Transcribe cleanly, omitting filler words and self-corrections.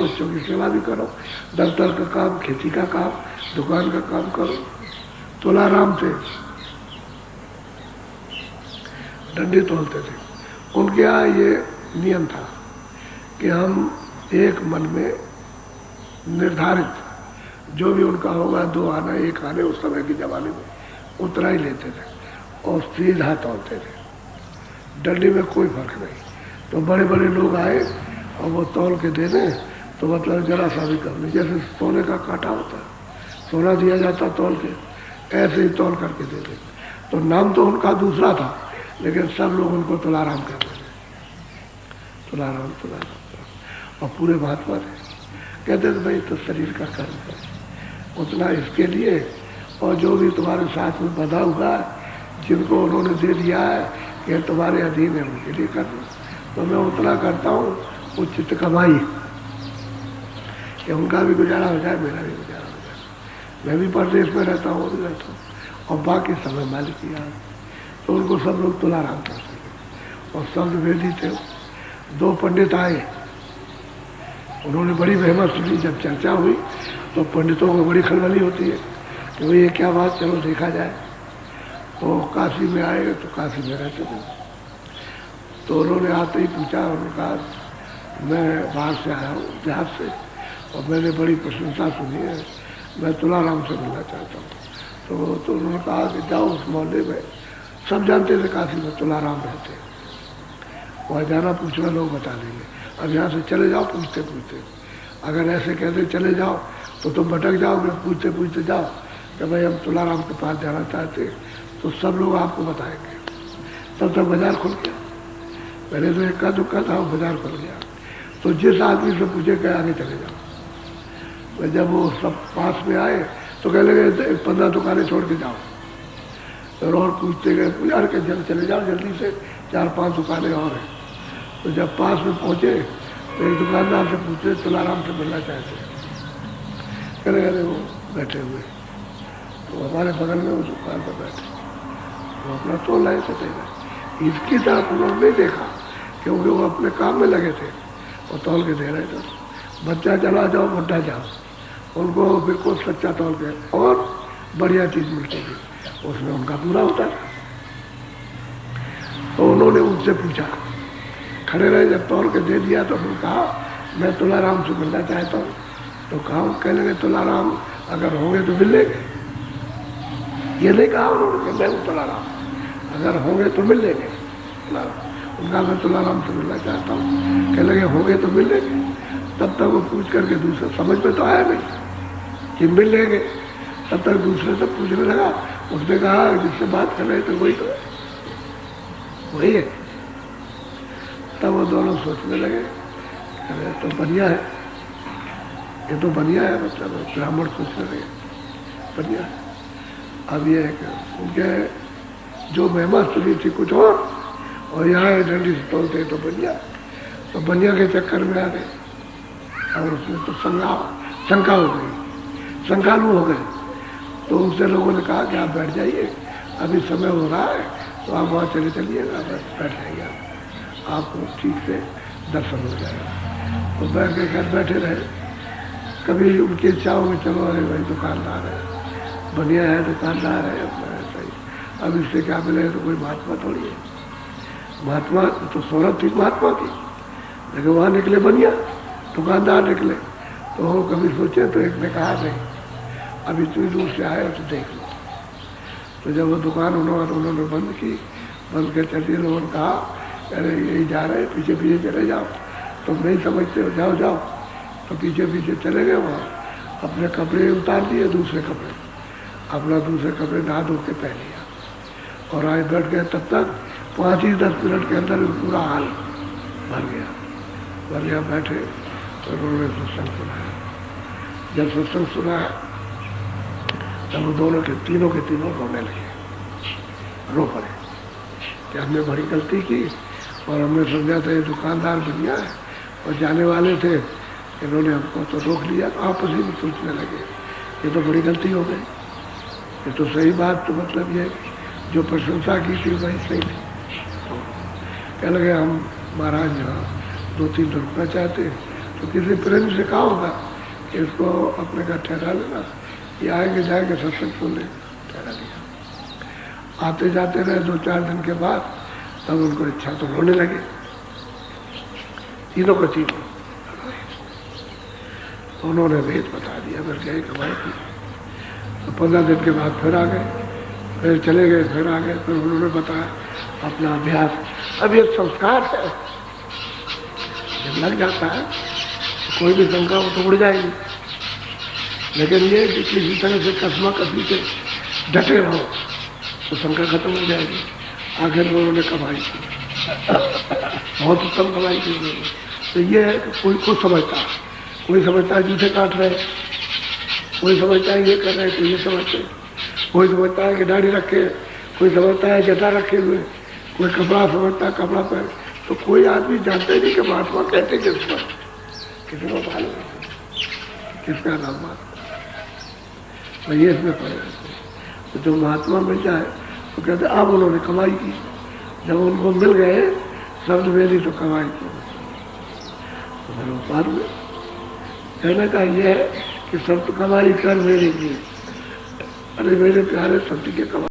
बच्चों की सेवा भी करो, दफ्तर का काम, खेती का काम, दुकान का काम करो। तुलाराम थे, डंडी तोलते थे। उनके यहाँ ये नियम था कि हम एक मन में निर्धारित जो भी उनका होगा, 2 आना 1 आने उस समय के जमाने में उतना ही लेते थे और सीधा तोलते थे, डंडी में कोई फर्क नहीं। तो बड़े बड़े लोग आए और वो तौल के दे दें तो मतलब जरा सा भी कम नहीं, जैसे सोने का कांटा होता है, सोना दिया जाता तौल के, ऐसे ही तौल करके दे दें। तो नाम तो उनका दूसरा था, लेकिन सब लोग उनको तुलाराम कहते थे, तुलाराम तुलाराम। और पूरे महात्मा थे, कहते थे भाई तो शरीर का कर्म है उतना इसके लिए, और जो भी तुम्हारे साथ में बंधा हुआ है, जिनको उन्होंने दे दिया है कि तुम्हारे अधीन है, उनके लिए करना। तो मैं उतना करता हूँ उचित कमाई कि उनका भी गुजारा हो जाए, मेरा भी गुजारा हो जाए। मैं भी परदेश में रहता हूँ, वो भी रहता हूँ, और बाकी समय मालिक की याद। तो उनको सब लोग तुलाराम कहते थे और शब्द वेदी थे। 2 पंडित आए, उन्होंने बड़ी बेहमत सुनी। जब चर्चा हुई तो पंडितों को बड़ी खलबली होती है कि भाई ये क्या बात, चलो देखा जाए। तो काशी में आए, तो काशी में रहते थे। तो उन्होंने आते ही पूछा, उन्होंने कहा मैं बाहर से आया हूँ जहाज से, और मैंने बड़ी प्रशंसा सुनी है, मैं तुलाराम से मिलना चाहता हूँ। तो उन्होंने कहा कि जाओ उस मोहल्ले में, सब जानते थे काशी में तुलाराम रहते, वहाँ जाना पूछना लोग बता देंगे। अब यहाँ से चले जाओ पूछते पूछते, अगर ऐसे कहते चले जाओ तो तुम भटक जाओगे, पूछते पूछते जाओ कि भाई हम तुलाराम के पास जाना चाहते, तो सब लोग आपको बताएंगे। तब तक बाजार खुल गया, पहले तो इक्का दुक्का था, बाजार खुल गया। तो जिस आदमी से पूछे कहे आगे चले जाओ। तो जब वो सब पास में आए तो कह लगे 15 दुकानें छोड़ के जाओ। फिर और पूछते गए, पुजार के जल्द चले जाओ जल्दी से, 4-5 दुकानें और हैं। तो जब पास में पहुंचे तो एक दुकानदार से पूछे तुलाराम से मिलना चाहते हैं। कह रहे वो बैठे हुए, तो हमारे बगल में वो दुकान पर बैठे, वो अपना तोल लाए थे। इसकी तरफ उन्होंने नहीं देखा क्योंकि वो अपने काम में लगे थे और तौल के दे रहे थे। बच्चा चला जाओ, बुढ़ा जाओ, उनको बिल्कुल सच्चा तौल के और बढ़िया चीज मिलती थी, उसमें उनका पूरा होता था। तो उन्होंने उनसे पूछा, खड़े रहे, जब तौल के दे दिया तो उन्होंने कहा मैं तुलाराम से मिलना चाहता हूँ। तो कहा, कह लगे तुलाराम अगर होंगे तो मिल लेंगे। ये नहीं कहा उन्होंने कि मैं हूँ तुलाराम, अगर होंगे तो मिल लेंगे। उनका मैं तुलाराम से मिलना चाहता हूँ, कह लगे होंगे तो मिल लेंगे। तब तक वो पूछ करके दूसरे, समझ में तो आया नहीं कि मिल लेंगे, तब तक दूसरे से पूछने लगा। उसने कहा जिससे बात कर रहे थे वही तो है, वही है। तब वो दोनों सोचने लगे, अरे तो बढ़िया है, ये तो बढ़िया है, मतलब ब्राह्मण सोचने लगे बढ़िया है। अब ये है कि उनके जो महिमा सुनी थी कुछ और यहाँ डंडी से तोलते तो बढ़िया, तो बढ़िया के चक्कर में आ गए और उसमें तो शंका हो गई, शंकालु हो गए। तो उनसे लोगों ने कहा कि आप बैठ जाइए, अभी समय हो रहा है, तो आप वहाँ चले चलिएगा, बस बैठ जाइए, आपको ठीक से दर्शन हो जाएगा। तो बैठ के घर बैठे रहे। कभी उनकी इच्छाओं में चलो, अरे भाई दुकानदार है, बढ़िया है, दुकानदार है, अपना ऐसा ही, अब इससे क्या मिले, तो कोई महात्मा थोड़ी है। महात्मा तो शोहरत थी महात्मा की, लेकिन वहाँ निकले बढ़िया दुकानदार निकले। तो वो कभी सोचे, तो एक ने कहा नहीं, अभी इतनी दूर से आए तो देख लो। तो जब वो दुकान उन्होंने बंद की, बंद कर चलती, लोगों ने कहा अरे यही जा रहे, पीछे पीछे चले जाओ, तुम नहीं समझते हो, जाओ जाओ। तो पीछे पीछे चले गए, वहाँ अपने कपड़े उतार दिए, दूसरे कपड़े अपना दूसरे कपड़े नहा धो के पहन लिया और आए बैठ गए। तब तक 5 ही 10 मिनट के अंदर पूरा हाल भर गया बैठे। तो उन्होंने सत्संग सुनाया। जब सत्संग सुनाया तब वो दोनों के तीनों रोने लगे, रो पड़े कि हमने बड़ी गलती की और हमने समझा था ये दुकानदार बढ़िया है और जाने वाले थे, इन्होंने हमको तो रोक लिया। तो आपस में सोचने लगे ये तो बड़ी गलती हो गई, ये तो सही बात, तो मतलब ये जो प्रशंसा की थी वही सही थी। तो कह लगे हम महाराज यहाँ 2-3 रुकना चाहते, तो किसी प्रेम से कहा होगा कि इसको अपने घर ठहरा लेना, ये आएंगे जाएंगे सत्संग सुनने, ठहरा दिया। आते जाते रहे 2-4 दिन के बाद तब उनको इच्छा तो होने लगे, तीनों को तीनों। उन्होंने भेद बता दिया, फिर गए कमाई की। तो 15 दिन के बाद फिर आ गए, फिर चले गए, फिर आ गए, फिर उन्होंने बताया अपना अभ्यास। अब ये संस्कार है, जब लग जाता है तो कोई भी शंका वो तो उड़ जाएगी। लेकिन ये कि किसी तरह से कसमा कसमी से डटे रहो तो शंका खत्म हो जाएगी। आखिर में उन्होंने कमाई की, बहुत उत्तम कमाई की उन्होंने। तो ये है कि कोई समझता है, कोई समझता है जूठे काट रहे, कोई समझता है ये कर रहे तो ये समझते, कोई समझता है कि दाढ़ी रखे, कोई समझता है जटा रखे हुए, कोई कपड़ा समझता है कपड़ा पहन। तो कोई आदमी जानता ही नहीं कि महात्मा कहते किसको, किसी को मालूम किसका नाम महात्मा। तो ये इसमें पड़े रहते। तो जो महात्मा मिल जाए तो कहते अब उन्होंने कमाई की। जब उनको मिल गए शब्द मेरी तो कमाई की, तो फिर वो पार हुए। कहने का यह है कि सब तो कमाई कर मेरे लिए, अरे मेरे प्यारे सत्य के कमाई